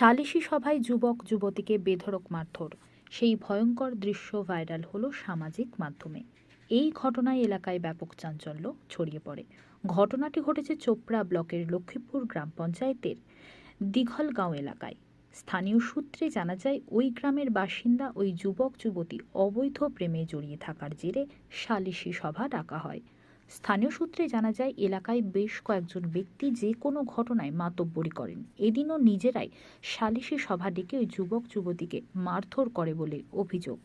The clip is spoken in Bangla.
সালিশি সভায় যুবক যুবতীকে বেধড়ক মারধর, সেই ভয়ঙ্কর দৃশ্য ভাইরাল হলো সামাজিক মাধ্যমে। এই ঘটনায় এলাকায় ব্যাপক চাঞ্চল্য ছড়িয়ে পড়ে। ঘটনাটি ঘটেছে চোপড়া ব্লকের লক্ষ্মীপুর গ্রাম পঞ্চায়েতের দিঘলগাঁও এলাকায়। স্থানীয় সূত্রে জানা যায়, ওই গ্রামের বাসিন্দা ওই যুবক যুবতী অবৈধ প্রেমে জড়িয়ে থাকার জেরে সালিশি সভা ডাকা হয়। স্থানীয় সূত্রে জানা যায়, এলাকায় বেশ কয়েকজন ব্যক্তি যে কোনো ঘটনায় মাতব্বরি করেন। এদিনও নিজেরাই সালিশি সভা ডেকে ওই যুবক যুবতীকে মারধর করে বলে অভিযোগ।